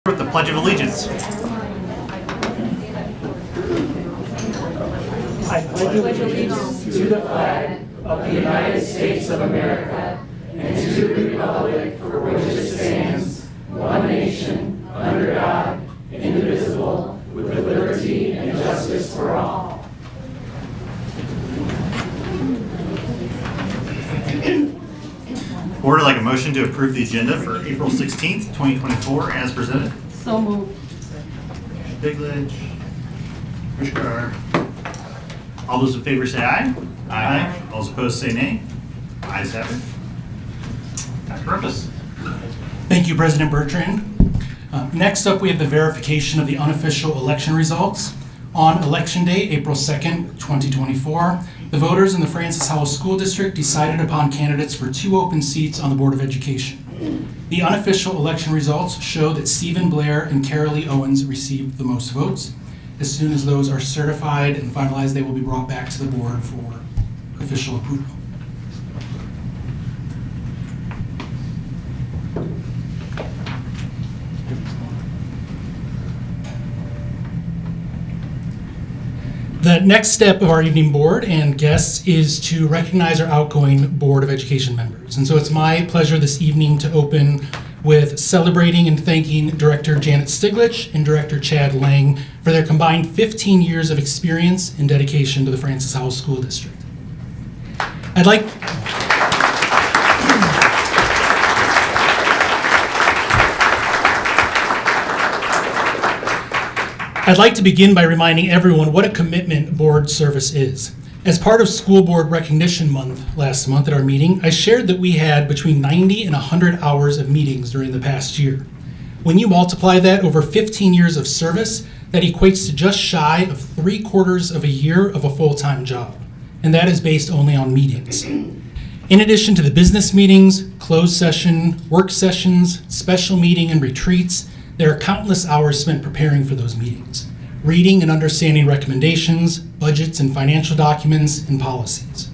With the Pledge of Allegiance. I pledge allegiance to the flag of the United States of America and to the republic for which it stands, one nation, under God, indivisible, with liberty and justice for all. Board would like a motion to approve the agenda for April 16th, 2024 as presented. So moved. Bigledge, Rishkar. All those in favor say aye. Aye. All those opposed say nay. Ayes have it. Dr. Rumpus. Thank you, President Bertrand. Next up, we have the verification of the unofficial election results. On Election Day, April 2nd, 2024, the voters in the Francis Howell School District decided upon candidates for 2 open seats on the Board of Education. The unofficial election results show that Stephen Blair and Carolee Owens received the most votes. As soon as those are certified and finalized, they will be brought back to the board for official approval. The next step of our evening board and guests is to recognize our outgoing Board of Education members. And so it's my pleasure this evening to open with celebrating and thanking Director Janet Stiglich and Director Chad Lang for their combined 15 years of experience and dedication to the Francis Howell School District. I'd like to begin by reminding everyone what a commitment board service is. As part of School Board Recognition Month last month at our meeting, I shared that we had between 90 and 100 hours of meetings during the past year. When you multiply that over 15 years of service, that equates to just shy of 3/4 of a year of a full-time job. And that is based only on meetings. In addition to the business meetings, closed session, work sessions, special meeting, and retreats, there are countless hours spent preparing for those meetings, reading and understanding recommendations, budgets and financial documents, and policies.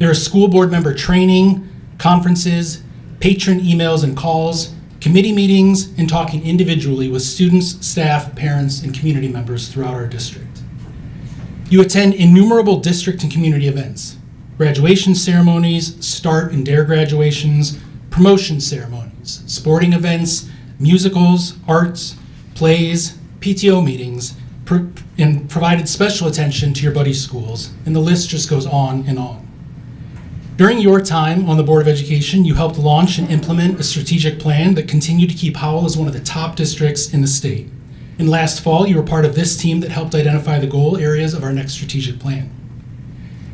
There is school board member training, conferences, patron emails and calls, committee meetings, and talking individually with students, staff, parents, and community members throughout our district. You attend innumerable district and community events, graduation ceremonies, START and DARE graduations, promotion ceremonies, sporting events, musicals, arts, plays, PTO meetings, and provided special attention to your buddy schools, and the list just goes on and on. During your time on the Board of Education, you helped launch and implement a strategic plan that continued to keep Howell as one of the top districts in the state. And last fall, you were part of this team that helped identify the goal areas of our next strategic plan.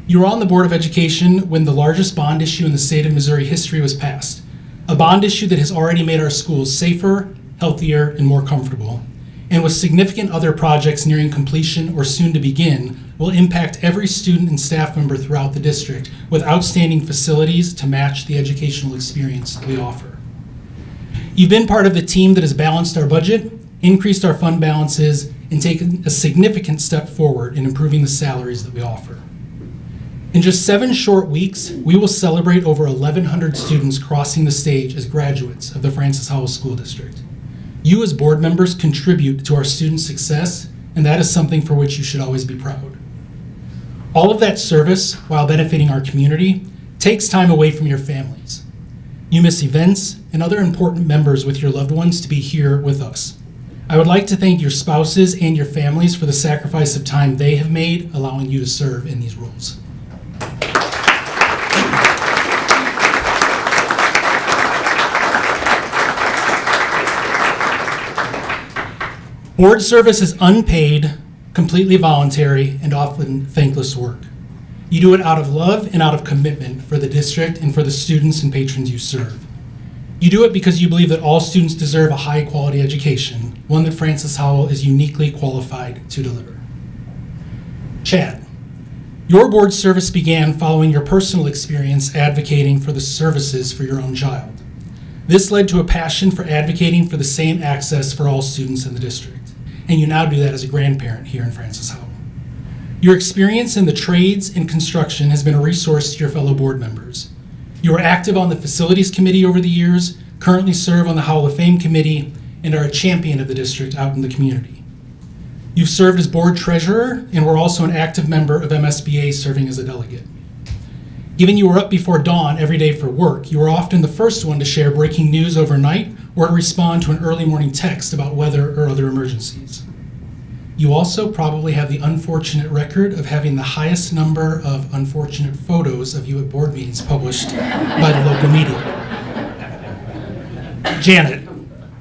You were on the Board of Education when the largest bond issue in the state of Missouri history was passed, a bond issue that has already made our schools safer, healthier, and more comfortable, and with significant other projects nearing completion or soon to begin, will impact every student and staff member throughout the district with outstanding facilities to match the educational experience that we offer. You've been part of the team that has balanced our budget, increased our fund balances, and taken a significant step forward in improving the salaries that we offer. In just 7 short weeks, we will celebrate over 1,100 students crossing the stage as graduates of the Francis Howell School District. You as board members contribute to our students' success, and that is something for which you should always be proud. All of that service, while benefiting our community, takes time away from your families. You miss events and other important members with your loved ones to be here with us. I would like to thank your spouses and your families for the sacrifice of time they have made, allowing you to serve in these roles. Board service is unpaid, completely voluntary, and often thankless work. You do it out of love and out of commitment for the district and for the students and patrons you serve. You do it because you believe that all students deserve a high-quality education, one that Francis Howell is uniquely qualified to deliver. Chad, your board service began following your personal experience advocating for the services for your own child. This led to a passion for advocating for the same access for all students in the district, and you now do that as a grandparent here in Francis Howell. Your experience in the trades and construction has been a resource to your fellow board members. You were active on the Facilities Committee over the years, currently serve on the Howell of Fame Committee, and are a champion of the district out in the community. You've served as board treasurer and were also an active member of MSBA, serving as a delegate. Given you were up before dawn every day for work, you were often the first one to share breaking news overnight or to respond to an early morning text about weather or other emergencies. You also probably have the unfortunate record of having the highest number of unfortunate photos of you at board meetings published by the local media. Janet,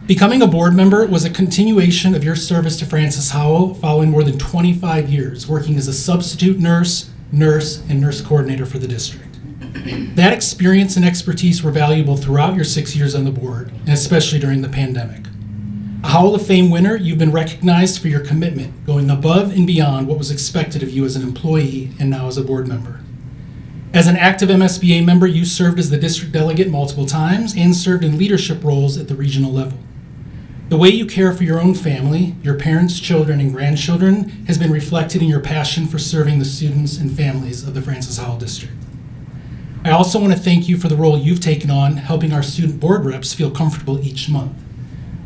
becoming a board member was a continuation of your service to Francis Howell following more than 25 years working as a substitute nurse, and nurse coordinator for the district. That experience and expertise were valuable throughout your 6 years on the board, and especially during the pandemic. A Howell of Fame winner, you've been recognized for your commitment, going above and beyond what was expected of you as an employee and now as a board member. As an active MSBA member, you served as the district delegate multiple times and served in leadership roles at the regional level. The way you care for your own family, your parents, children, and grandchildren has been reflected in your passion for serving the students and families of the Francis Howell District. I also want to thank you for the role you've taken on helping our student board reps feel comfortable each month.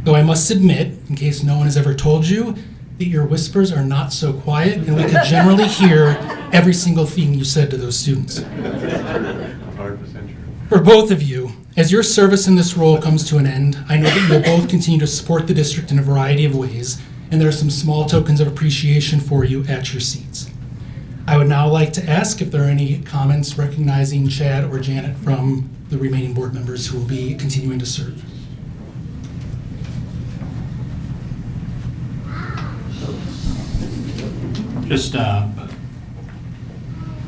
Though I must admit, in case no one has ever told you, that your whispers are not so quiet and we could generally hear every single thing you said to those students. 100% true. For both of you, as your service in this role comes to an end, I know that you'll both continue to support the district in a variety of ways, and there are some small tokens of appreciation for you at your seats. I would now like to ask if there are any comments recognizing Chad or Janet from the remaining board members who will be continuing to serve. I'd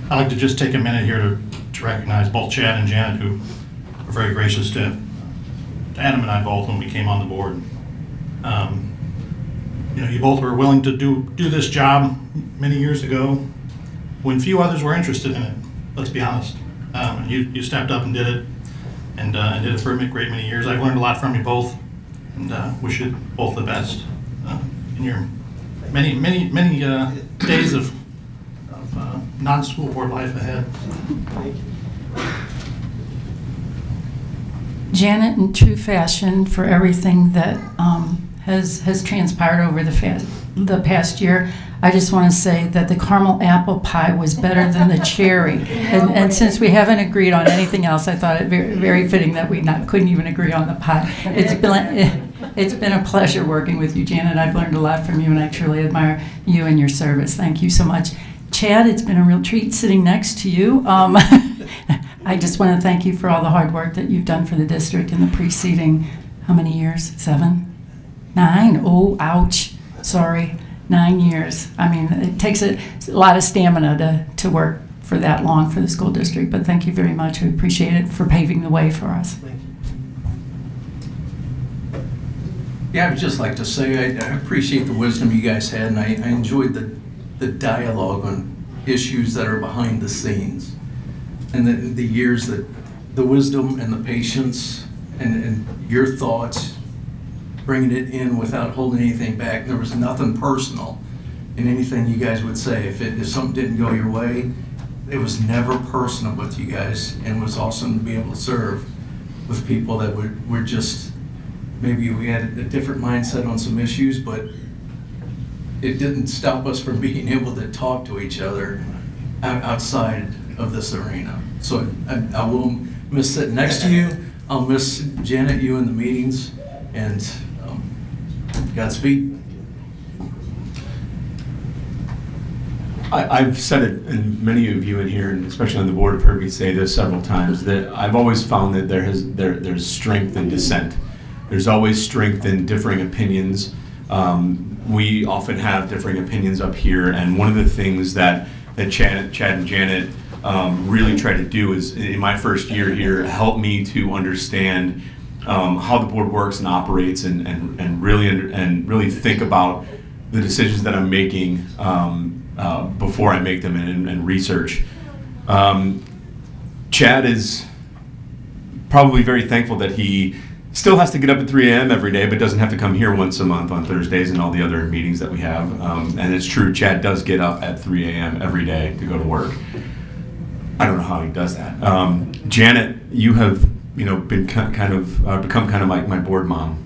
like to just take a minute here to recognize both Chad and Janet, who were very gracious to Adam and I both when we came on the board. You both were willing to do this job many years ago when few others were interested in it. Let's be honest. You stepped up and did it, and did it for a great many years. I've learned a lot from you both, and wish you both the best in your many days of non-school board life ahead. Janet, in true fashion, for everything that has transpired over the past year, I just want to say that the caramel apple pie was better than the cherry. And since we haven't agreed on anything else, I thought it very, very fitting that we couldn't even agree on the pie. It's been a pleasure working with you, Janet. I've learned a lot from you, and I truly admire you and your service. Thank you so much. Chad, it's been a real treat sitting next to you. I just want to thank you for all the hard work that you've done for the district in the preceding, how many years? 7? 9? Oh, ouch. Sorry. 9 years. I mean, it takes a lot of stamina to work for that long for the school district, but thank you very much. We appreciate it for paving the way for us. Yeah, I would just like to say I appreciate the wisdom you guys had, and I enjoyed the dialogue on issues that are behind the scenes, and the years that the wisdom and the patience and your thoughts, bringing it in without holding anything back. There was nothing personal in anything you guys would say. If something didn't go your way, it was never personal with you guys, and it was awesome to be able to serve with people that were just, maybe we had a different mindset on some issues, but it didn't stop us from being able to talk to each other outside of this arena. So I will miss sitting next to you. I'll miss Janet, you in the meetings, and Godspeed. I've said it, and many of you in here, and especially on the board, have heard me say this several times, that I've always found that there's strength in dissent. There's always strength in differing opinions. We often have differing opinions up here, and one of the things that Chad and Janet really try to do is, in my first year here, help me to understand how the board works and operates, and really think about the decisions that I'm making before I make them and research. Chad is probably very thankful that he still has to get up at 3 a.m. every day, but doesn't have to come here once a month on Thursdays and all the other meetings that we have. And it's true, Chad does get up at 3 a.m. every day to go to work. I don't know how he does that. Janet, you have become kind of like my board mom.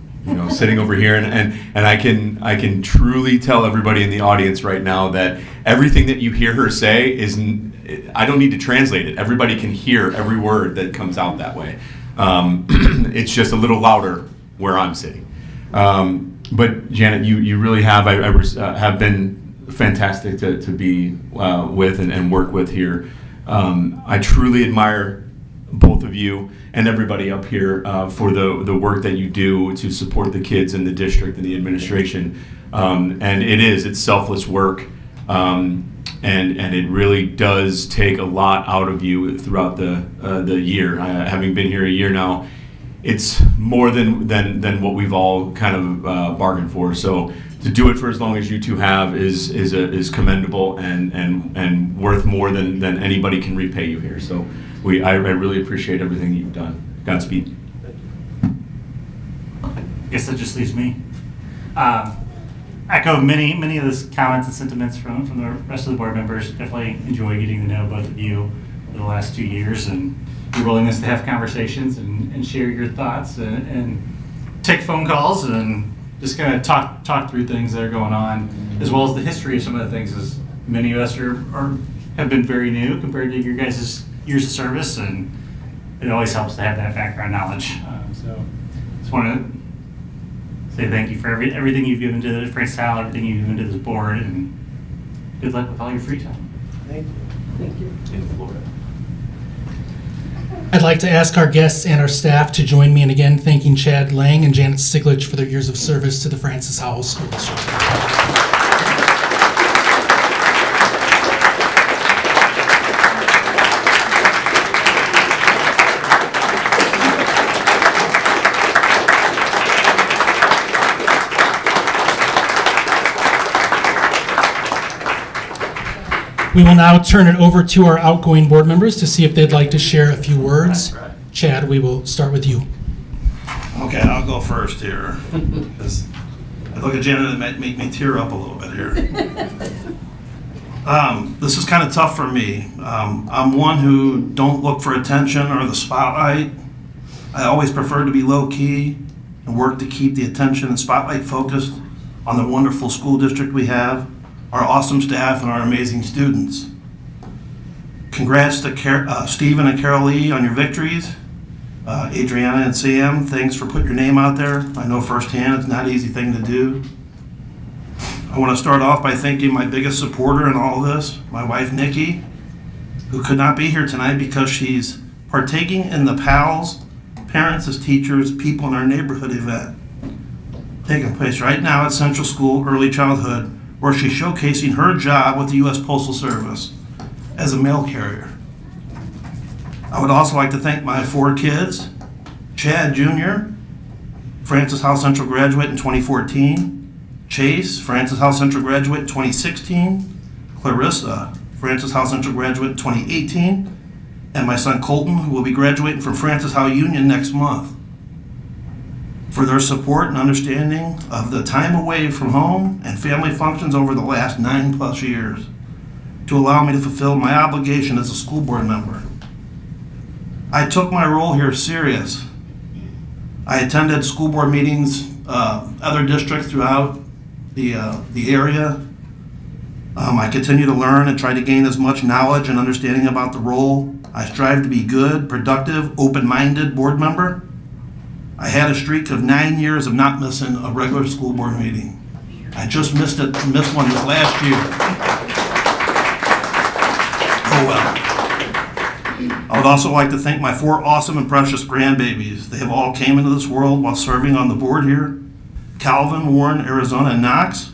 sitting over here, and I can truly tell everybody in the audience right now that everything that you hear her say I don't need to translate it. Everybody can hear every word that comes out that way. It's just a little louder where I'm sitting. But Janet, you really have been fantastic to be with and work with here. I truly admire both of you and everybody up here for the work that you do to support the kids in the district and the administration. And it's selfless work, and it really does take a lot out of you throughout the year. Having been here a year now, it's more than what we've all kind of bargained for. So to do it for as long as you two have is commendable and worth more than anybody can repay you here. So I really appreciate everything you've done. Godspeed. I guess that just leaves me. Echo many of the comments and sentiments from the rest of the board members. Definitely enjoy getting to know both of you for the last 2 years, and your willingness to have conversations and share your thoughts and take phone calls and just kind of talk through things that are going on, as well as the history of some of the things, as many of us have been very new compared to your guys' years of service, and it always helps to have that background knowledge. So just want to say thank you for everything you've given to Francis Howell, everything you've given to this board, and good luck with all your free time. Thank you. Thank you. In Florida. I'd like to ask our guests and our staff to join me in again thanking Chad Lang and Janet Siglich for their years of service to the Francis Howell School District. We will now turn it over to our outgoing board members to see if they'd like to share a few words. Chad, we will start with you. Okay, I'll go first here. 'Cause I look at Janet and it make me tear up a little bit here. This is kind of tough for me. I'm one who don't look for attention or the spotlight. I always prefer to be low key and work to keep the attention and spotlight focused on the wonderful school district we have, our awesome staff, and our amazing students. Congrats to Stephen and Carol Lee on your victories. Adriana and Sam, thanks for putting your name out there. I know firsthand it's not an easy thing to do. I want to start off by thanking my biggest supporter in all of this, my wife Nikki, who could not be here tonight because she's partaking in the PALS, Parents as Teachers, People in Our Neighborhood event, taking place right now at Central School Early Childhood, where she's showcasing her job with the U.S. Postal Service as a mail carrier. I would also like to thank my 4 kids, Chad Jr., Francis Howell Central graduate in 2014, Chase, Francis Howell Central graduate in 2016, Clarissa, Francis Howell Central graduate in 2018, and my son Colton, who will be graduating from Francis Howell Union next month, for their support and understanding of the time away from home and family functions over the last 9+ years to allow me to fulfill my obligation as a school board member. I took my role here serious. I attended school board meetings, other districts throughout the area. I continue to learn and try to gain as much knowledge and understanding about the role. I strive to be good, productive, open-minded board member. I had a streak of 9 years of not missing a regular school board meeting. I just missed one this last year. Oh well. I would also like to thank my 4 awesome and precious grandbabies. They have all came into this world while serving on the board here. Calvin, Warren, Arizona, and Knox.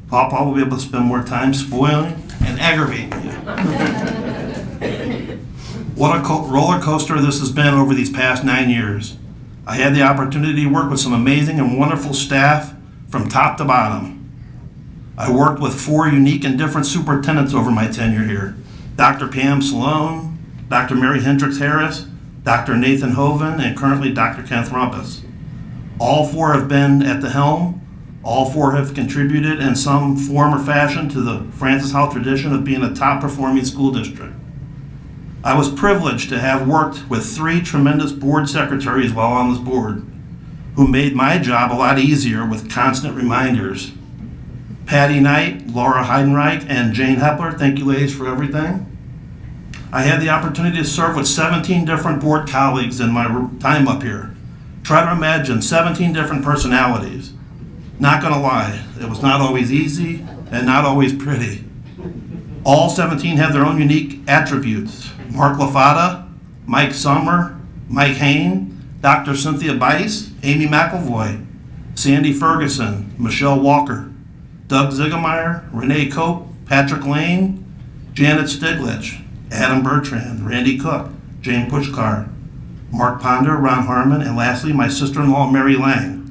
Pawpaw will be able to spend more time spoiling and aggravating you. What a roller coaster this has been over these past 9 years. I had the opportunity to work with some amazing and wonderful staff from top to bottom. I worked with 4 unique and different superintendents over my tenure here. Dr. Pam Sloan, Dr. Mary Hendricks Harris, Dr. Nathan Hoven, and currently Dr. Kenneth Rumpus. All 4 have been at the helm. All 4 have contributed in some form or fashion to the Francis Howell tradition of being a top performing school district. I was privileged to have worked with 3 tremendous board secretaries while on this board. who made my job a lot easier with constant reminders. Patty Knight, Laura Heidenreich, and Jane Hepler, thank you ladies for everything. I had the opportunity to serve with 17 different board colleagues in my time up here. Try to imagine 17 different personalities. Not gonna lie, it was not always easy and not always pretty. All 17 have their own unique attributes. Mark LaFata, Mike Summer, Mike Hain, Dr. Cynthia Bice, Amy McElvoy, Sandy Ferguson, Michelle Walker, Doug Ziegemeyer, Renee Cope, Patrick Lane, Janet Stiglich, Adam Bertrand, Randy Cook, Jane Pushkar, Mark Ponder, Ron Harmon, and lastly, my sister-in-law, Mary Lang,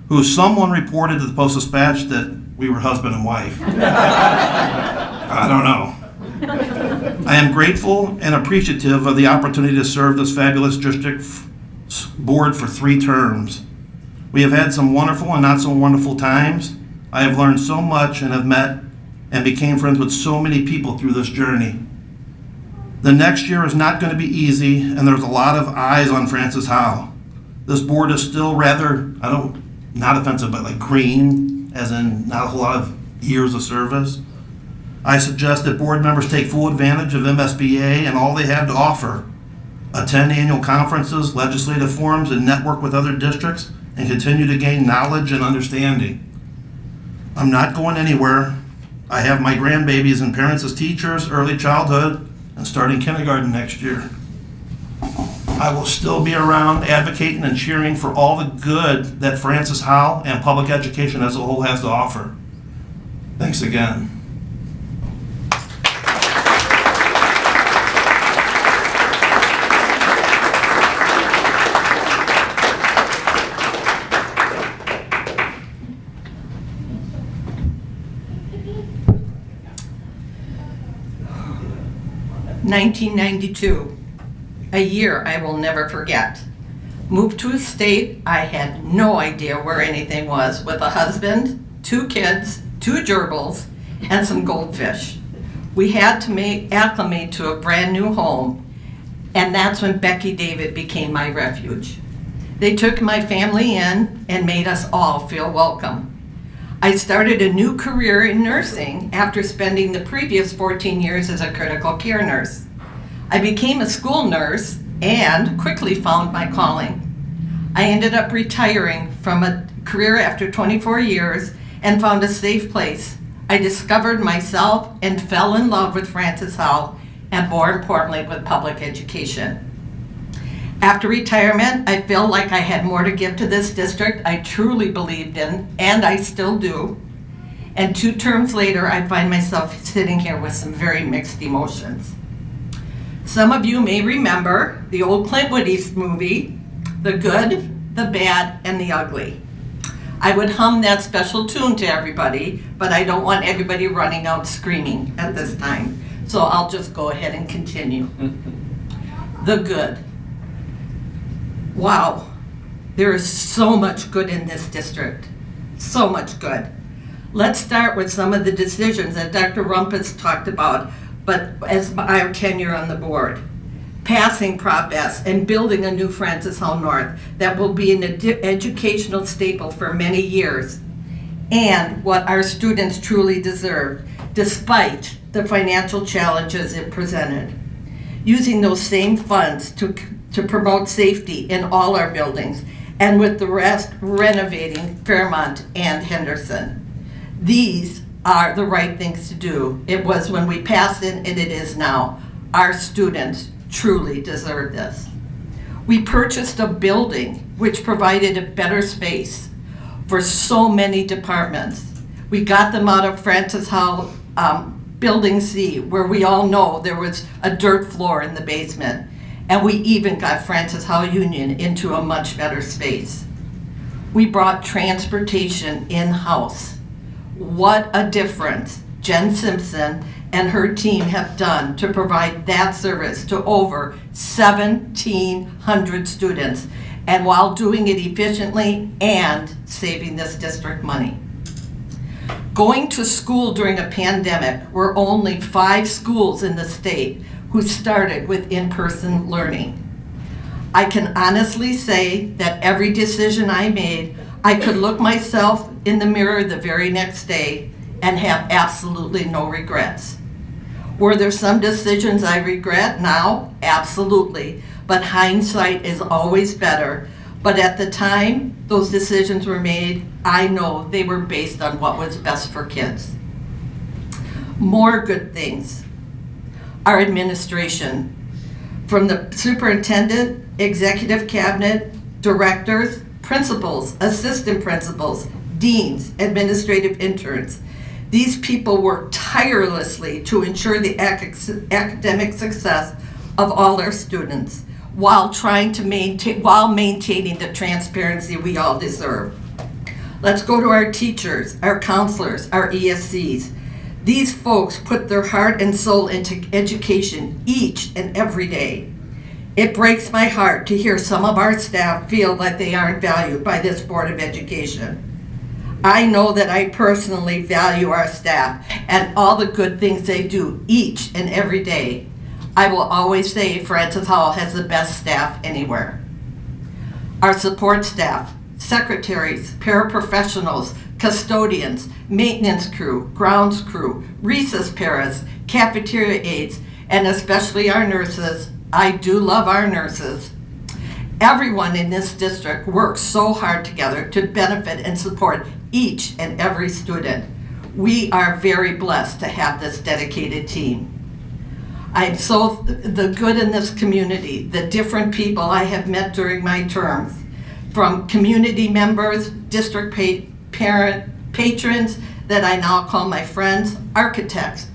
who someone reported to the Post-Dispatch that we were husband and wife. I don't know. I am grateful and appreciative of the opportunity to serve this fabulous district board for 3 terms. We have had some wonderful and not so wonderful times. I have learned so much and have met and became friends with so many people through this journey. The next year is not going to be easy, and there's a lot of eyes on Francis Howell. This board is still rather, not offensive, but like green, as in not a whole lot of years of service. I suggest that board members take full advantage of MSBA and all they have to offer. Attend annual conferences, legislative forums, and network with other districts, and continue to gain knowledge and understanding. I'm not going anywhere. I have my grandbabies and parents as teachers, early childhood, and starting kindergarten next year. I will still be around advocating and cheering for all the good that Francis Howell and public education as a whole has to offer. Thanks again. (1992), a year I will never forget. Moved to a state I had no idea where anything was, with a husband, 2 kids, 2 gerbils, and some goldfish. We had to acclimate to a brand new home, and that's when Becky David became my refuge. They took my family in and made us all feel welcome. I started a new career in nursing after spending the previous 14 years as a critical care nurse. I became a school nurse and quickly found my calling. I ended up retiring from a career after 24 years and found a safe place. I discovered myself and fell in love with Francis Howell, and more importantly, with public education. After retirement, I feel like I had more to give to this district I truly believed in, and I still do. And 2 terms later, I find myself sitting here with some very mixed emotions. Some of you may remember the old Clint Eastwood movie, The Good, the Bad, and the Ugly. I would hum that special tune to everybody, but I don't want everybody running out screaming at this time. So I'll just go ahead and continue. The Good. Wow, there is so much good in this district, so much good. Let's start with some of the decisions that Dr. Rumpus talked about, but as our tenure on the board. Passing Prop S and building a new Francis Howell North that will be an educational staple for many years, and what our students truly deserve, despite the financial challenges it presented. Using those same funds to promote safety in all our buildings, and with the rest renovating Fairmont and Henderson. These are the right things to do. It was when we passed it, and it is now. Our students truly deserve this. We purchased a building which provided a better space for so many departments. We got them out of Francis Howell Building C, where we all know there was a dirt floor in the basement. And we even got Francis Howell Union into a much better space. We brought transportation in-house. What a difference Jen Simpson and her team have done to provide that service to over 1,700 students, and while doing it efficiently and saving this district money. Going to school during a pandemic, were only 5 schools in the state who started with in-person learning. I can honestly say that every decision I made, I could look myself in the mirror the very next day and have absolutely no regrets. Were there some decisions I regret now? Absolutely. But hindsight is always better. But at the time those decisions were made, I know they were based on what was best for kids. More good things. Our administration, from the superintendent, executive cabinet, directors, principals, assistant principals, deans, administrative interns. These people work tirelessly to ensure the academic success of all our students while maintaining the transparency we all deserve. Let's go to our teachers, our counselors, our ESCs. These folks put their heart and soul into education each and every day. It breaks my heart to hear some of our staff feel like they aren't valued by this Board of Education. I know that I personally value our staff and all the good things they do each and every day. I will always say Francis Howell has the best staff anywhere. Our support staff, secretaries, paraprofessionals, custodians, maintenance crew, grounds crew, recess paras, cafeteria aides, and especially our nurses. I do love our nurses. Everyone in this district works so hard together to benefit and support each and every student. We are very blessed to have this dedicated team. The good in this community, the different people I have met during my terms, from community members, district patrons that I now call my friends, architects,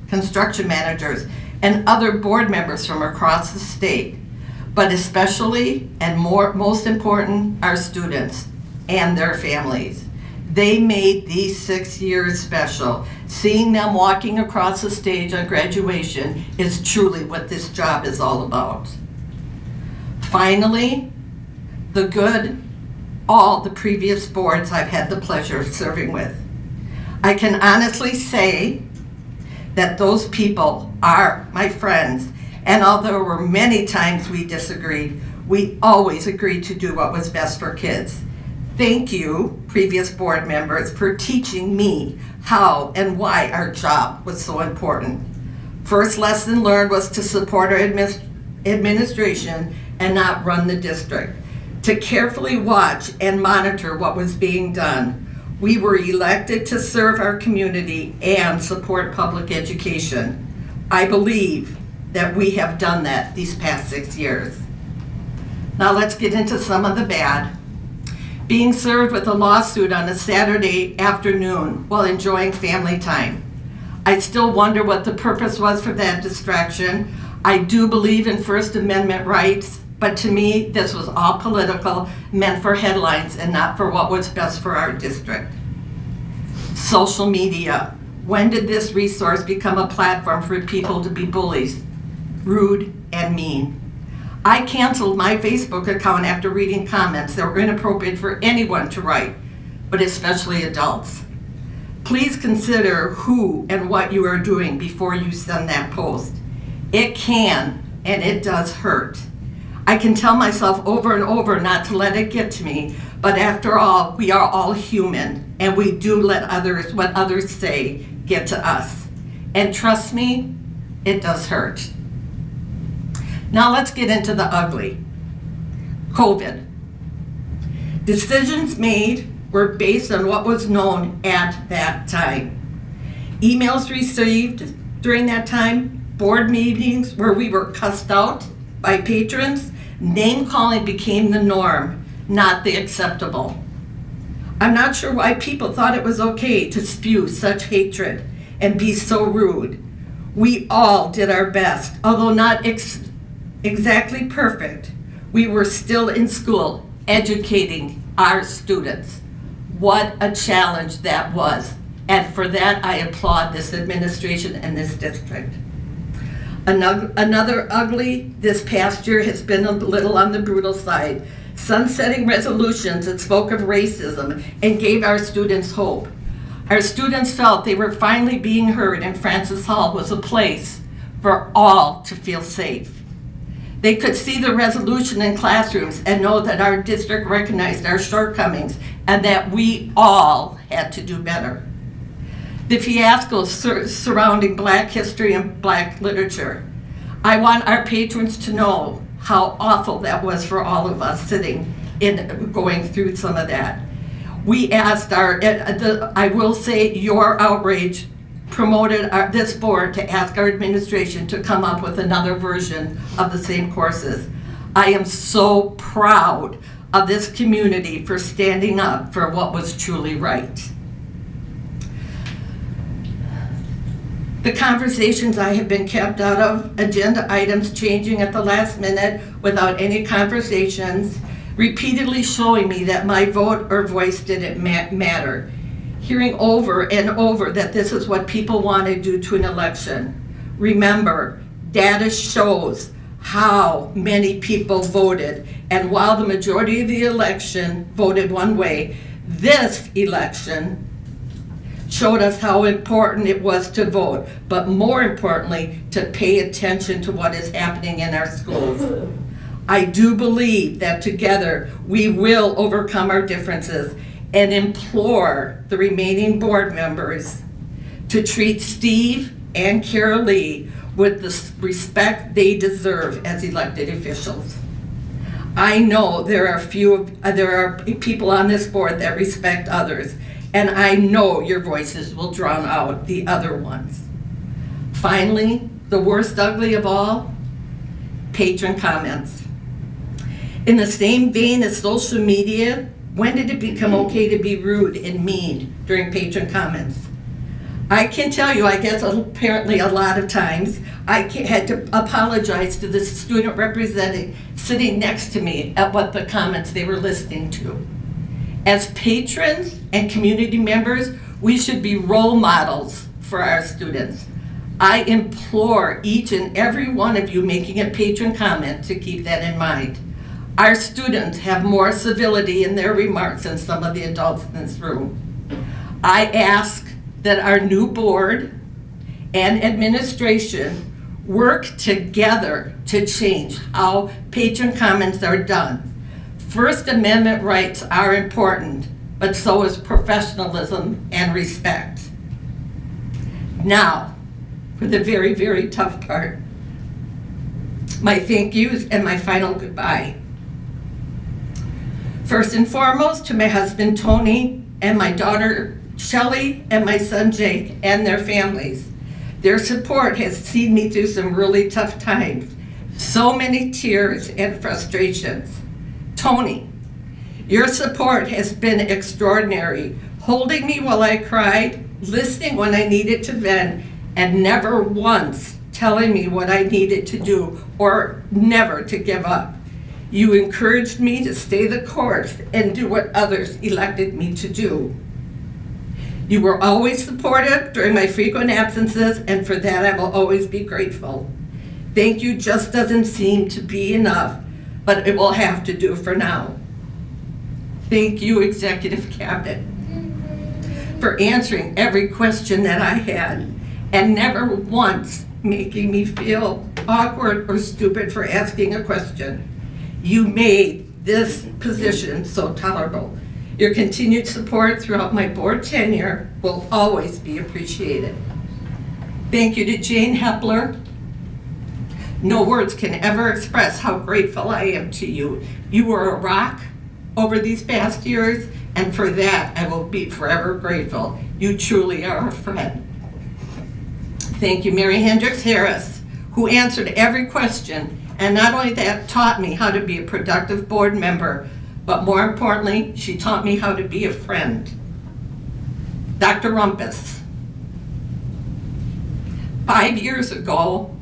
construction managers, and other board members from across the state, but especially and most important, our students and their families. They made these 6 years special. Seeing them walking across the stage on graduation is truly what this job is all about. Finally, all the previous boards I've had the pleasure of serving with. I can honestly say that those people are my friends, and although there were many times we disagreed, we always agreed to do what was best for kids. Thank you, previous board members, for teaching me how and why our job was so important. First lesson learned was to support our administration and not run the district, to carefully watch and monitor what was being done. We were elected to serve our community and support public education. I believe that we have done that these past 6 years. Now let's get into some of the bad. Being served with a lawsuit on a Saturday afternoon while enjoying family time. I still wonder what the purpose was for that distraction. I do believe in First Amendment rights, but to me, this was all political, meant for headlines and not for what was best for our district. Social media. When did this resource become a platform for people to be bullies, rude, and mean? I canceled my Facebook account after reading comments that were inappropriate for anyone to write, but especially adults. Please consider who and what you are doing before you send that post. It can, and it does hurt. I can tell myself over and over not to let it get to me, but after all, we are all human, and we do let what others say get to us. And trust me, it does hurt. Now let's get into the ugly. COVID. Decisions made were based on what was known at that time. Emails received during that time, board meetings where we were cussed out by patrons, name calling became the norm, not the acceptable. I'm not sure why people thought it was okay to spew such hatred and be so rude. We all did our best, although not exactly perfect. We were still in school educating our students. What a challenge that was. And for that, I applaud this administration and this district. Another ugly this past year has been a little on the brutal side. Sunsetting resolutions that spoke of racism and gave our students hope. Our students felt they were finally being heard and Francis Hall was a place for all to feel safe. They could see the resolution in classrooms and know that our district recognized our shortcomings and that we all had to do better. The fiasco surrounding Black history and Black literature. I want our patrons to know how awful that was for all of us sitting in going through some of that. We asked I will say your outrage promoted this board to ask our administration to come up with another version of the same courses. I am so proud of this community for standing up for what was truly right. The conversations I have been kept out of, agenda items changing at the last minute without any conversations, repeatedly showing me that my vote or voice didn't matter. Hearing over and over that this is what people want to do to an election. Remember, data shows how many people voted, and while the majority of the election voted one way, this election showed us how important it was to vote, but more importantly, to pay attention to what is happening in our schools. I do believe that together we will overcome our differences and implore the remaining board members to treat Steve and Carol Lee with the respect they deserve as elected officials. I know there are people on this board that respect others, and I know your voices will drown out the other ones. Finally, the worst ugly of all, patron comments. In the same vein as social media, when did it become okay to be rude and mean during patron comments? I can tell you, I guess apparently a lot of times, I had to apologize to the student representative sitting next to me at what the comments they were listening to. As patrons and community members, we should be role models for our students. I implore each and every one of you making a patron comment to keep that in mind. Our students have more civility in their remarks than some of the adults in this room. I ask that our new board and administration work together to change how patron comments are done. First Amendment rights are important, but so is professionalism and respect. Now, for the very, very tough part, my thank yous and my final goodbye. First and foremost, to my husband, Tony, and my daughter, Shelley, and my son, Jake, and their families. Their support has seen me through some really tough times, so many tears and frustrations. Tony, your support has been extraordinary, holding me while I cried, listening when I needed to vent, and never once telling me what I needed to do or never to give up. You encouraged me to stay the course and do what others elected me to do. You were always supportive during my frequent absences, and for that I will always be grateful. Thank you just doesn't seem to be enough, but it will have to do for now. Thank you, Executive Cabinet, for answering every question that I had and never once making me feel awkward or stupid for asking a question. You made this position so tolerable. Your continued support throughout my board tenure will always be appreciated. Thank you to Jane Hepler. No words can ever express how grateful I am to you. You were a rock over these past years, and for that I will be forever grateful. You truly are a friend. Thank you, Mary Hendricks Harris, who answered every question, and not only that, taught me how to be a productive board member, but more importantly, she taught me how to be a friend. Dr. Rumpus. 5 years ago,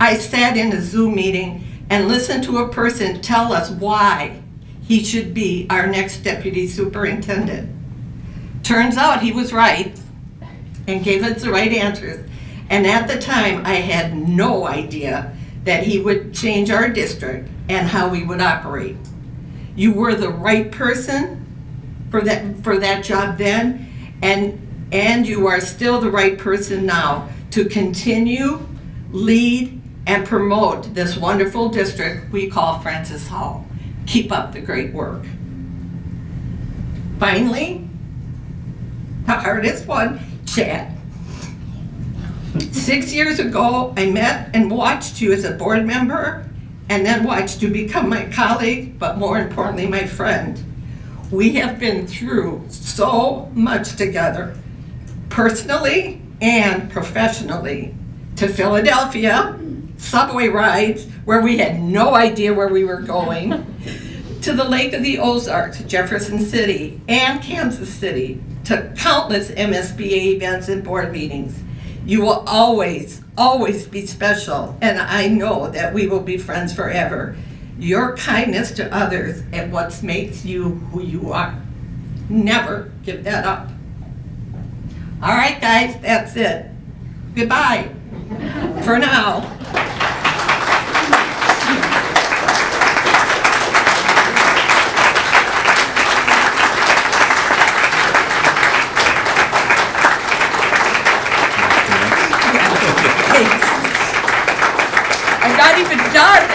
I sat in a Zoom meeting and listened to a person tell us why he should be our next deputy superintendent. Turns out he was right and gave us the right answers. And at the time, I had no idea that he would change our district and how we would operate. You were the right person for that job then, and you are still the right person now to continue, lead, and promote this wonderful district we call Francis Howell. Keep up the great work. Finally, the hardest one, Chad. 6 years ago, I met and watched you as a board member, and then watched you become my colleague, but more importantly, my friend. We have been through so much together, personally and professionally. To Philadelphia, subway rides where we had no idea where we were going, to the Lake of the Ozarks, Jefferson City, and Kansas City, to countless MSBA events and board meetings. You will always, always be special, and I know that we will be friends forever. Your kindness to others and what makes you who you are. Never give that up. All right, guys, that's it. Goodbye. For now. Thanks. I'm not even done.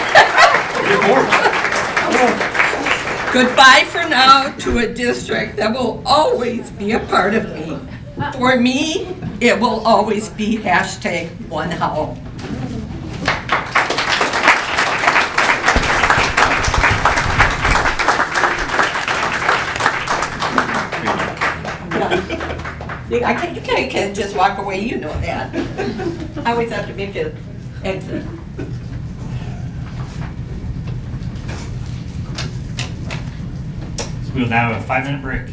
Goodbye for now to a district that will always be a part of me. For me, it will always be #OneHowell. You can't just walk away, you know that. I always have to make an exit. So we'll now have a 5-minute break.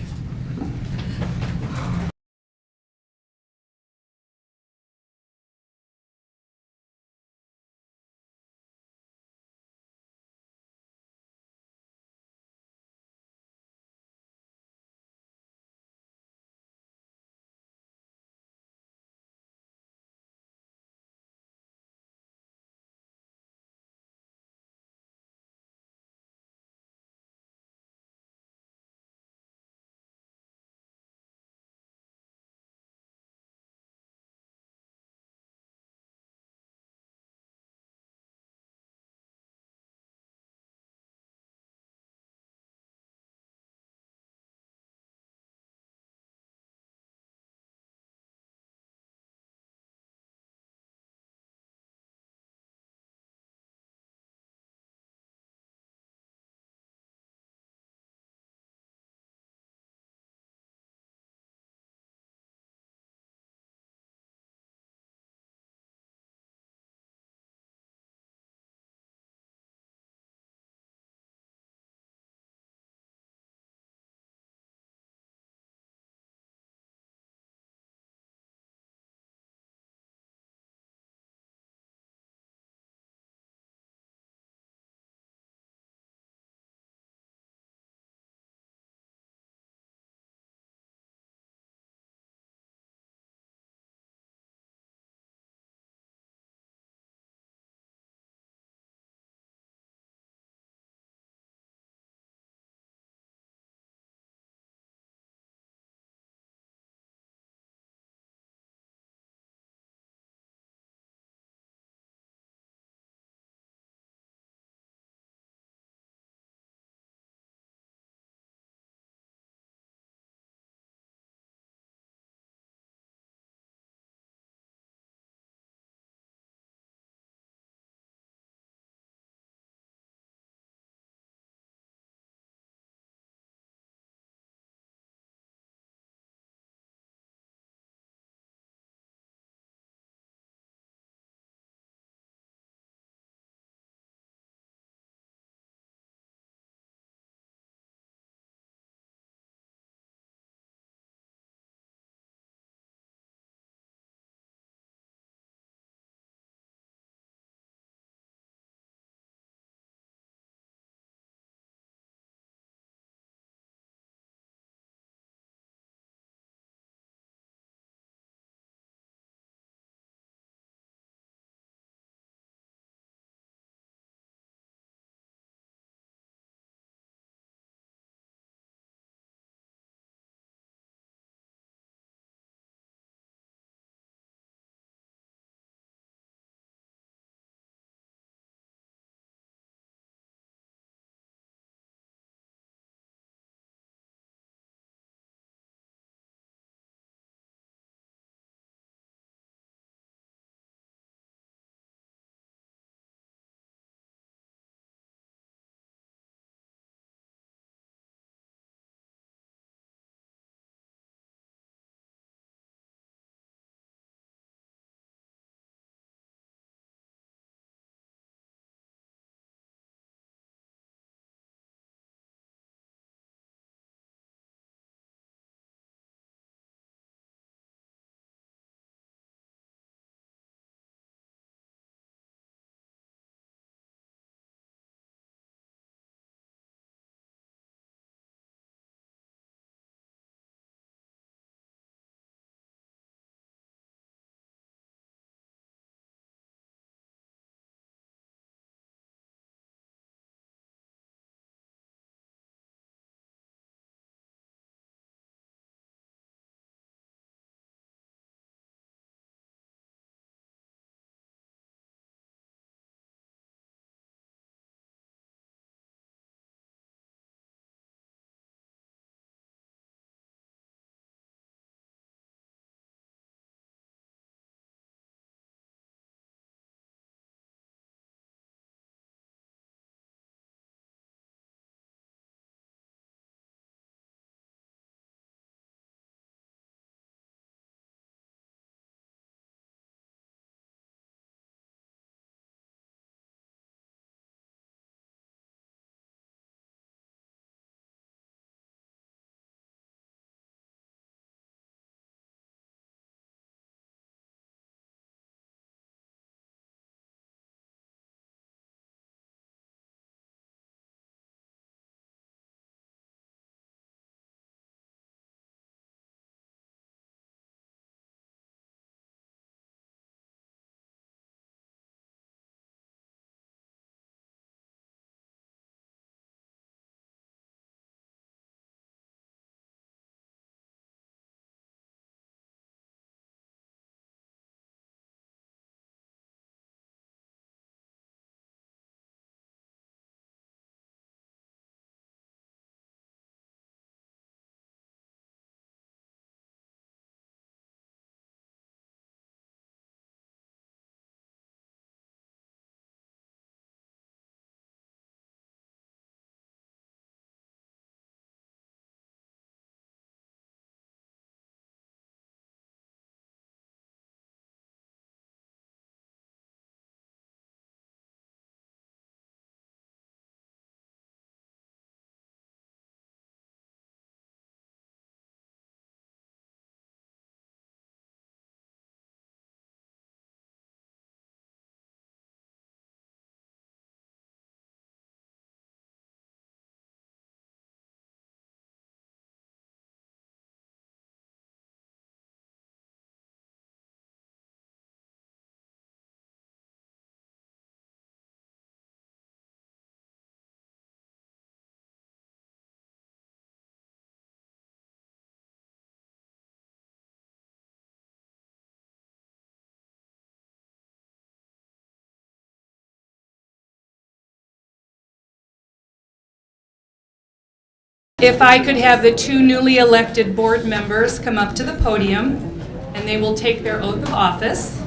If I could have the two newly elected board members come up to the podium, and they will take their oath of office.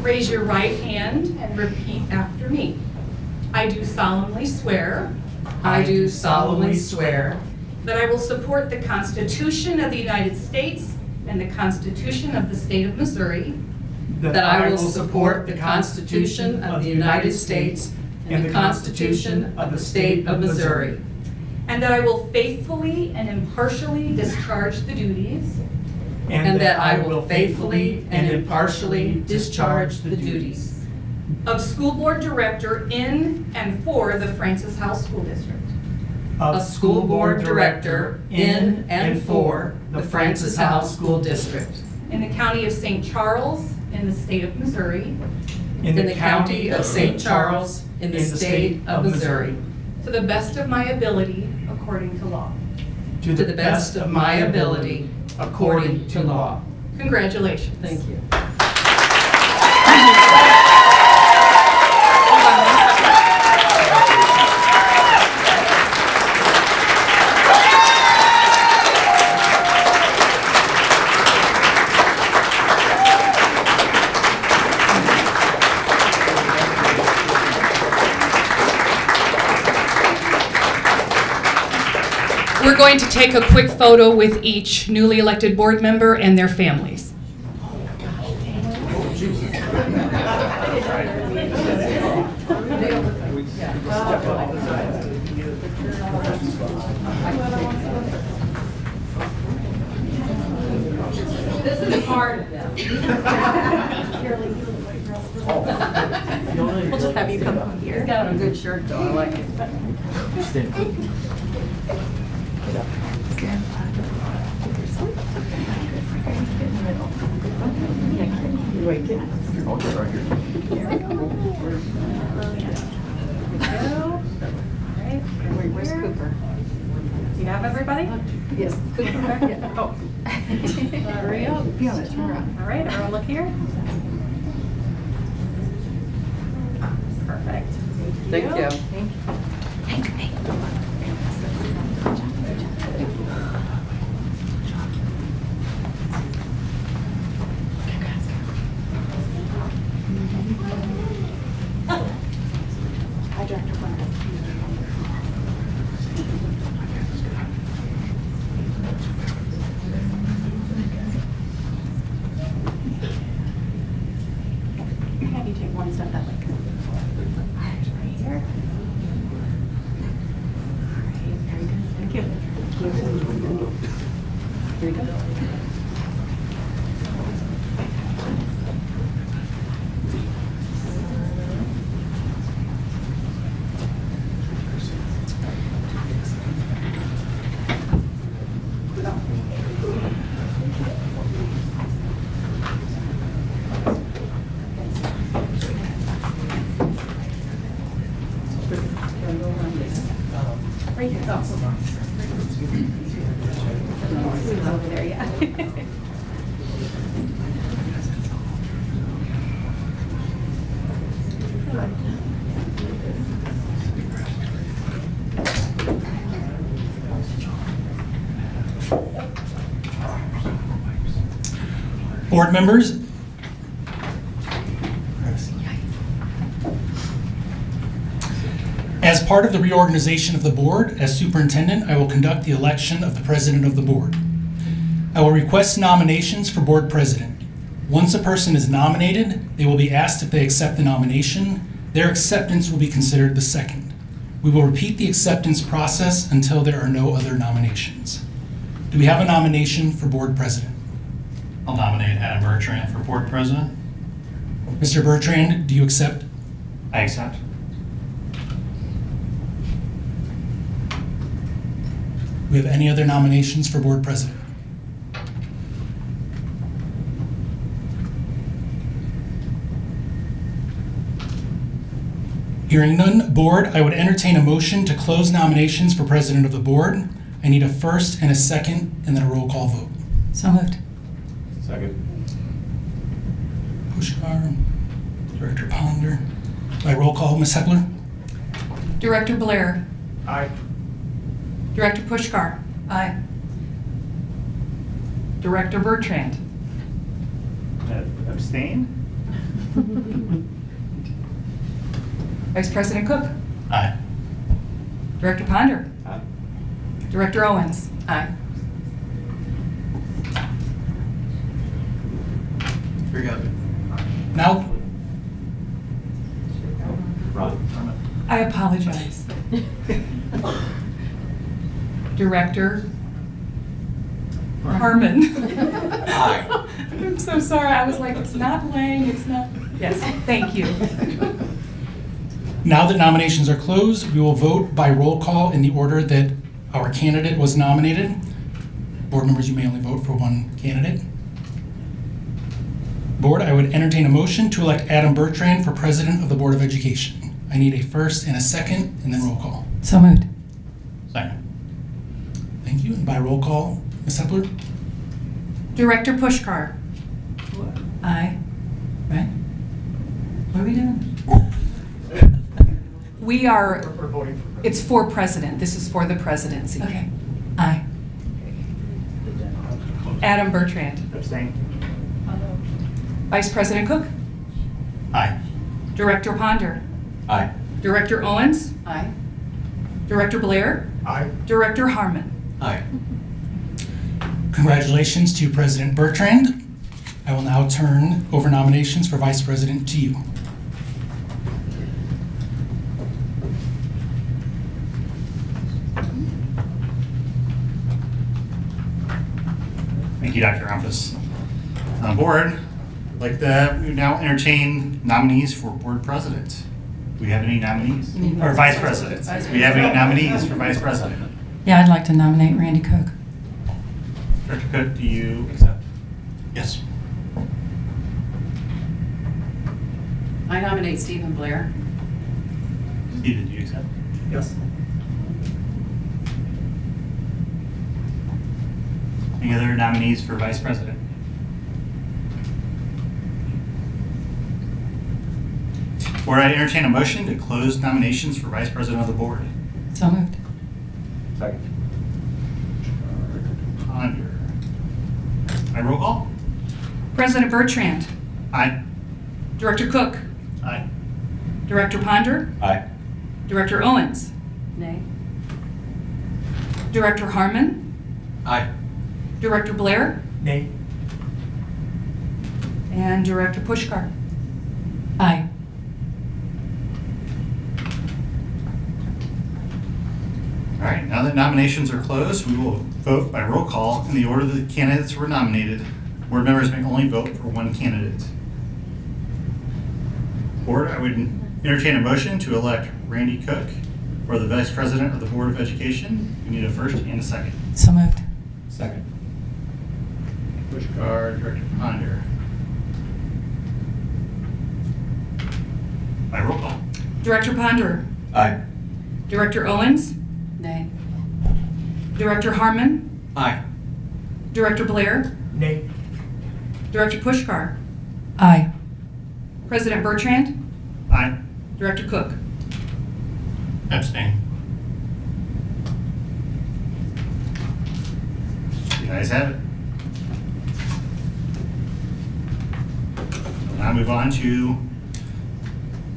Raise your right hand and repeat after me. I do solemnly swear I do solemnly swear that I will support the Constitution of the United States and the Constitution of the State of Missouri, that I will support the Constitution of the United States and the Constitution of the State of Missouri, and that I will faithfully and impartially discharge the duties and that I will faithfully and impartially discharge the duties of School Board Director in and for the Francis Howell School District, of School Board Director in and for the Francis Howell School District, in the County of St. Charles, in the State of Missouri, in the County of St. Charles, in the State of Missouri, to the best of my ability, according to law. to the best of my ability, according to law. Congratulations. Thank you. We're going to take a quick photo with each newly elected board member and their families. This is part of them. We'll just have you come up here. He's got on a good shirt though, I like it. Where's Cooper? You have everybody? Yes, Cooper back here. Oh. Hurry up. Fiona, turn around. All right, everyone look here. Perfect. Thank you. Hi, Director Blank. Have you take one step that way. Right here. Very good. Thank you. Here we go. Right here. Oh. Over there, yeah. Board members, as part of the reorganization of the board, as superintendent, I will conduct the election of the president of the board. I will request nominations for board president. Once a person is nominated, they will be asked if they accept the nomination. Their acceptance will be considered the second. We will repeat the acceptance process until there are no other nominations. Do we have a nomination for board president? I'll nominate Adam Bertrand for board president. Mr. Bertrand, do you accept? I accept. Do we have any other nominations for board president? Hearing none, board, I would entertain a motion to close nominations for president of the board. I need a first and a second, and then a roll call vote. So moved. Second. Pushkar, Director Ponder. By roll call, Ms. Hepler? Director Blair. Aye. Director Pushkar. Aye. Director Bertrand. Abstain? Vice President Cook. Aye. Director Ponder. Aye. Director Owens. Aye. Forgot it. Now, I apologize. Director Harmon. Aye. I'm so sorry. I was like, it's not Lang, it's not. Yes, thank you. now that nominations are closed, we will vote by roll call in the order that our candidate was nominated. Board members, you may only vote for one candidate. Board, I would entertain a motion to elect Adam Bertrand for President of the Board of Education. I need a first and a second, and then roll call. So moved. Second. Thank you. And by roll call, Ms. Hepler? Director Pushkar. Aye. Right? What are we doing? We are, it's for president. This is for the presidency. Okay. Aye. Adam Bertrand. Abstain? Vice President Cook. Aye. Director Ponder. Aye. Director Owens. Aye. Director Blair. Aye. Director Harmon. Aye. Congratulations to President Bertrand. I will now turn over nominations for Vice President to you. Thank you, Dr. Rumpus. Board, I'd like to now entertain nominees for Board President. Do we have any nominees? Or Vice President? Do we have any nominees for Vice President? Yeah, I'd like to nominate Randy Cook. Director Cook, do you accept? Yes. I nominate Stephen Blair. Stephen, do you accept? Yes. Any other nominees for Vice President? Board, I entertain a motion to close nominations for Vice President of the Board. So moved. Second. Ponder. I roll call? President Bertrand. Aye. Director Cook. Aye. Director Ponder. Aye. Director Owens. Nay. Director Harmon. Aye. Director Blair. Nay. And Director Pushkar. Aye. All right, now that nominations are closed, we will vote by roll call in the order that the candidates were nominated. Board members may only vote for one candidate. Board, I would entertain a motion to elect Randy Cook for the Vice President of the Board of Education. We need a first and a second. So moved. Second. Pushkar, Director Ponder. By roll call. Director Ponder. Aye. Director Owens. Nay. Director Harmon. Aye. Director Blair. Nay. Director Pushkar. Aye. President Bertrand. Aye. Director Cook. Abstain. The ayes have it. We'll now move on to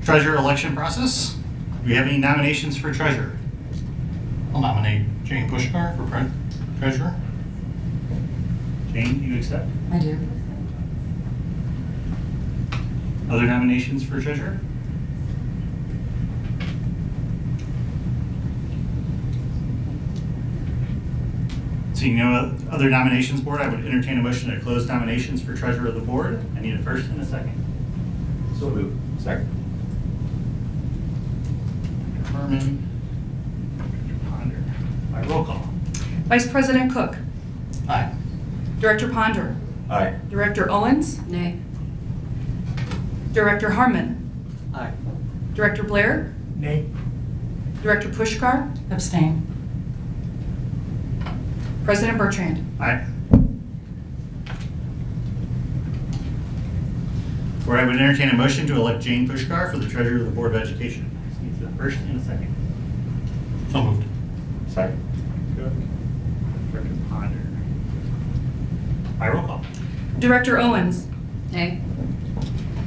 treasurer election process. Do we have any nominations for treasurer? I'll nominate Jane Pushkar for treasurer. Jane, do you accept? I do. Other nominations for treasurer? Seeing no other nominations, board, I would entertain a motion to close nominations for treasurer of the board. I need a first and a second. So moved. Second. Dr. Herman, Dr. Ponder. By roll call. Vice President Cook. Aye. Director Ponder. Aye. Director Owens. Nay. Director Harmon. Aye. Director Blair. Nay. Director Pushkar. Abstain. President Bertrand. Aye. Where I would entertain a motion to elect Jane Pushkar for the treasurer of the Board of Education. Just needs a first and a second. So moved. Second. Cook. Director Ponder. By roll call. Director Owens. Nay.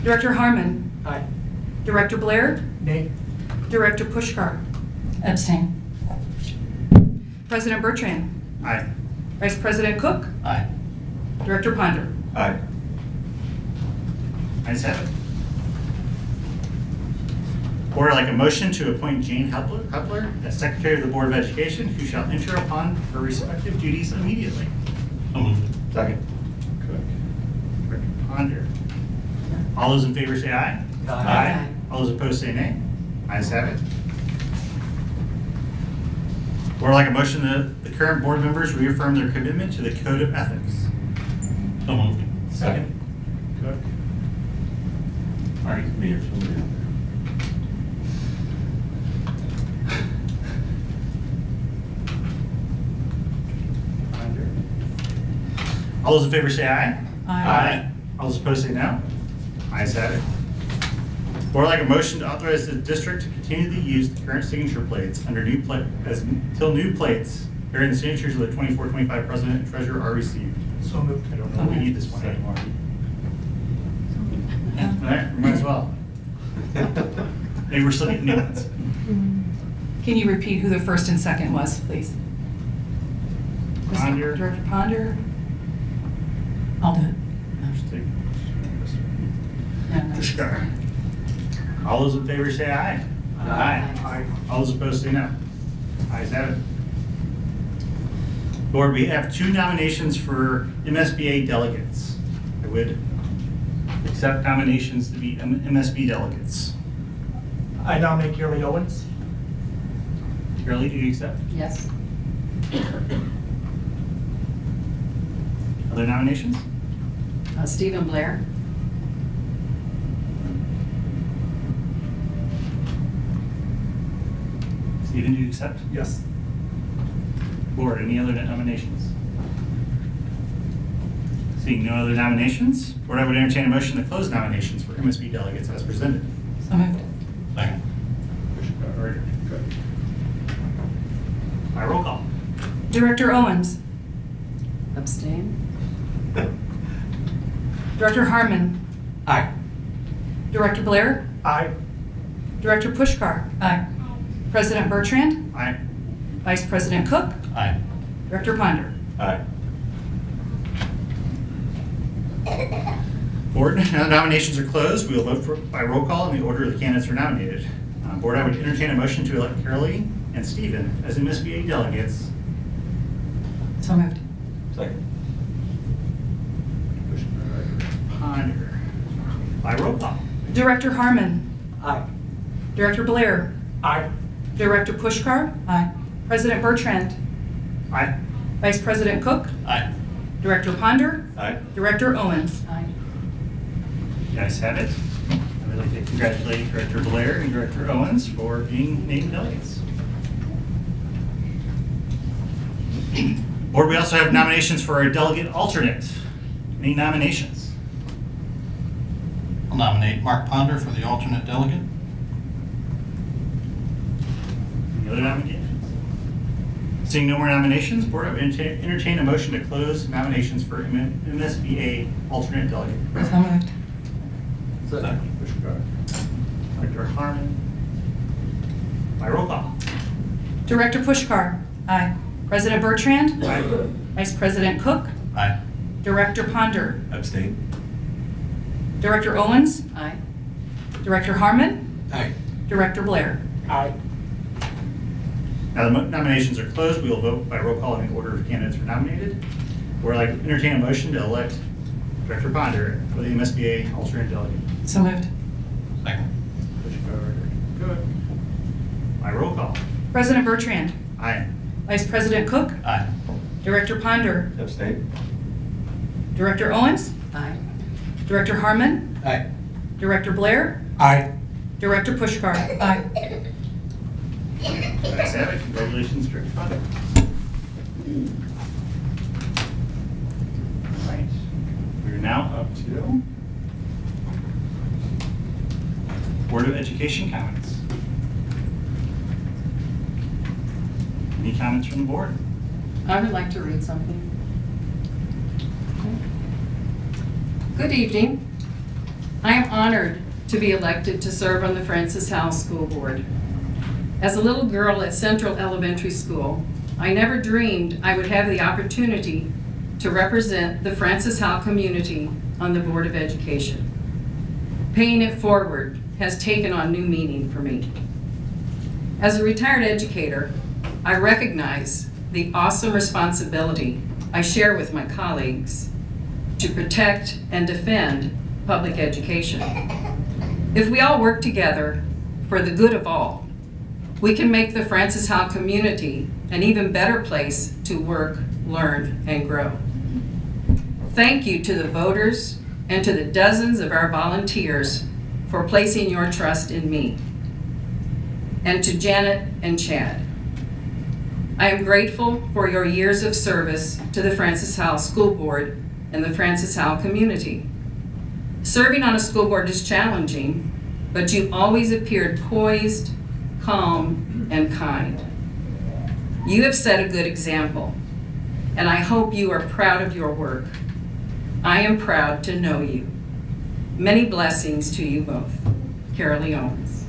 Director Harmon. Aye. Director Blair. Nay. Director Pushkar. Abstain. President Bertrand. Aye. Vice President Cook. Aye. Director Ponder. Aye. Ayes have it. Board, I'd like a motion to appoint Jane Hepler as Secretary of the Board of Education, who shall enter upon her respective duties immediately. So moved. Second. Cook. Director Ponder. All those in favor say aye. Aye. All those opposed say nay. Ayes have it. Board, I'd like a motion that the current board members reaffirm their commitment to the Code of Ethics. So moved. Second. Cook. All right, me or somebody else. Ponder. All those in favor say aye. Aye. All those opposed say no. Ayes have it. Board would like a motion to authorize the district to continue to use the current signature plates under new until new plates bearing the signatures of the 24-25 president and treasurer are received. So moved. I don't know if we need this one anymore. All right, we might as well. Maybe we're still getting new ones. Can you repeat who the first and second was, please? Was it Ponder. Director Ponder? I'll do it. No, no. Pushkar. All those in favor say aye. Aye. All those opposed say no. Ayes have it. Board, we have 2 nominations for MSBA delegates. I would accept nominations to be MSB delegates. I nominate Gary Owens. Shirley, do you accept? Yes. Other nominations? Stephen Blair? Stephen, do you accept? Yes. Board, any other nominations? Seeing no other nominations, Board, I would entertain a motion to close nominations for MSB delegates as presented. So moved. Second. By roll call. Director Owens. Abstain. Director Harmon. Aye. Director Blair. Aye. Director Pushkar. Aye. President Bertrand. Aye. Vice President Cook. Aye. Director Ponder. Aye. Board, now the nominations are closed. We will vote by roll call in the order the candidates are nominated. Board, I would entertain a motion to elect Carolee and Stephen as MSBA delegates. So moved. Second. Ponder. By roll call. Director Harmon. Aye. Director Blair. Aye. Director Pushkar. Aye. President Bertrand. Aye. Vice President Cook. Aye. Director Ponder. Aye. Director Owens. Aye. You guys have it. I would like to congratulate Director Blair and Director Owens for being named delegates. Board, we also have nominations for our delegate alternate. Any nominations? I'll nominate Mark Ponder for the alternate delegate. Any other nominations? Seeing no more nominations, Board, I would entertain a motion to close nominations for MSBA alternate delegate. So moved. Director Harmon. By roll call. Director Pushkar. Aye. President Bertrand. Aye. Vice President Cook. Aye. Director Ponder. Abstain. Director Owens. Aye. Director Harmon. Aye. Director Blair. Aye. Now the nominations are closed. We will vote by roll call in the order of candidates who are nominated. Or I'd like to entertain a motion to elect Director Ponder for the MSBA alternate delegate. So moved. Second. Good. By roll call. President Bertrand. Aye. Vice President Cook. Aye. Director Ponder. Abstain. Director Owens. Aye. Director Harmon. Aye. Director Blair. Aye. Director Pushkar. Aye. Ayes have it. Congratulations, Director Ponder. All right. We're now up to Board of Education comments. Any comments from the board? I would like to read something. Good evening. I am honored to be elected to serve on the Francis Howell School Board. As a little girl at Central Elementary School, I never dreamed I would have the opportunity to represent the Francis Howell community on the Board of Education. Paying it forward has taken on new meaning for me. As a retired educator, I recognize the awesome responsibility I share with my colleagues to protect and defend public education. If we all work together for the good of all, we can make the Francis Howell community an even better place to work, learn, and grow. Thank you to the voters and to the dozens of our volunteers for placing your trust in me. And to Janet and Chad. I am grateful for your years of service to the Francis Howell School Board and the Francis Howell community. Serving on a school board is challenging, but you always appeared poised, calm, and kind. You have set a good example, and I hope you are proud of your work. I am proud to know you. Many blessings to you both. Carolee Owens.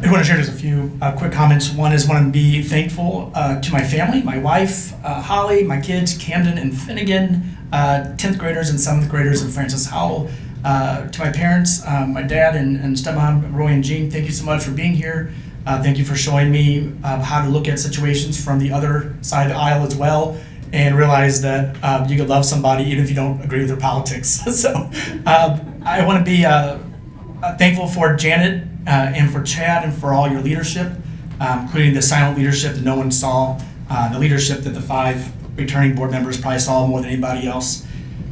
I want to share just a few quick comments. One is I want to be thankful to my family, my wife, Holly, my kids, Camden and Finnegan, 10th graders and 7th graders of Francis Howell. To my parents, my dad and stepmom, Roy and Jean, thank you so much for being here. Thank you for showing me how to look at situations from the other side of the aisle as well, and realize that you could love somebody even if you don't agree with their politics. So I want to be thankful for Janet and for Chad and for all your leadership, including the silent leadership that no one saw, the leadership that the 5 returning board members probably saw more than anybody else.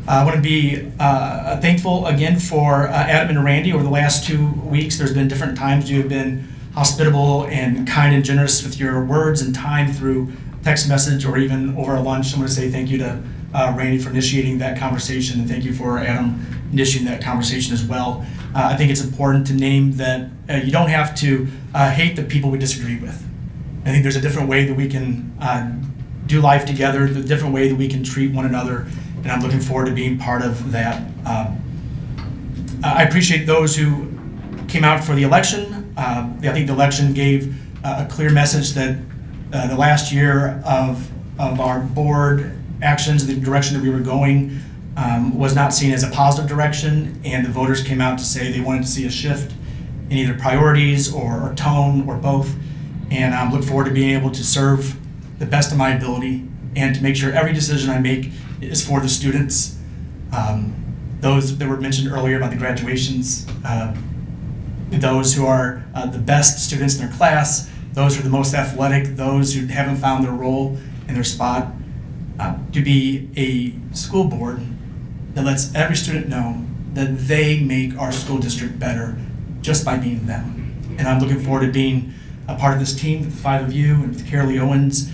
I want to be thankful again for Adam and Randy. Over the last 2 weeks, there's been different times you have been hospitable and kind and generous with your words and time through text message or even over a lunch. I want to say thank you to Randy for initiating that conversation, and thank you for Adam initiating that conversation as well. I think it's important to name that you don't have to hate the people we disagree with. I think there's a different way that we can do life together, the different way that we can treat one another, and I'm looking forward to being part of that. I appreciate those who came out for the election. I think the election gave a clear message that the last year of our board actions, the direction that we were going, was not seen as a positive direction, and the voters came out to say they wanted to see a shift in either priorities or tone or both. And I look forward to being able to serve the best of my ability and to make sure every decision I make is for the students. Those that were mentioned earlier about the graduations, those who are the best students in their class, those who are the most athletic, those who haven't found their role and their spot, to be a school board that lets every student know that they make our school district better just by being them. And I'm looking forward to being a part of this team with the 5 of you and with Carolee Owens,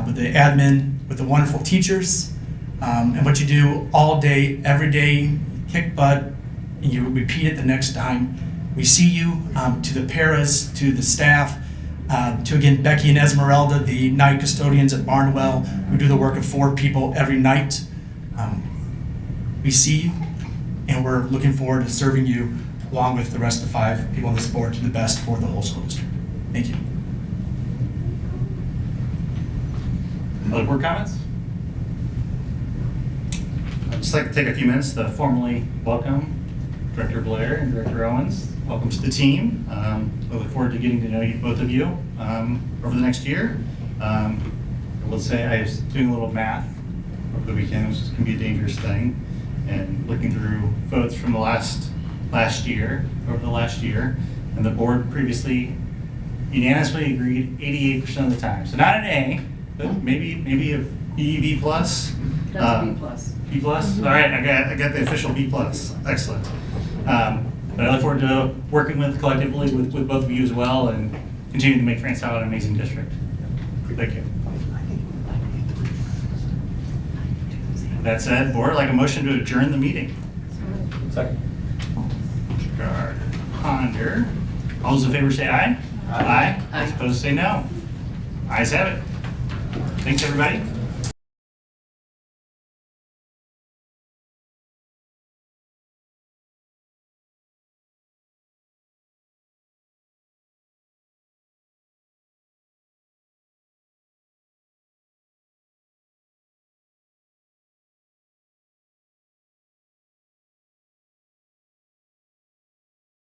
with the admin, with the wonderful teachers, and what you do all day, every day, kick butt, and you repeat it the next time. We see you, to the paras, to the staff, to again Becky and Esmeralda, the night custodians at Barnwell, who do the work of 4 people every night. We see you, and we're looking forward to serving you along with the rest of the 5 people on this board to the best for the whole school district. Thank you. Other board comments? I'd just like to take a few minutes to formally welcome Director Blair and Director Owens. Welcome to the team. I look forward to getting to know you, both of you, over the next year. I will say I was doing a little math over the weekend, which can be a dangerous thing, and looking through votes from the last year, and the board previously unanimously agreed 88% of the time. So not an A, but maybe a B plus. That's a B plus. B plus? All right, I got the official B plus. Excellent. But I look forward to working collectively with both of you as well and continuing to make Francis Howell an amazing district. Thank you. That said, board, I'd like a motion to adjourn the meeting. Second. Guard, Ponder. All those in favor say aye. Aye. Those opposed say no. Ayes have it. Thanks, everybody.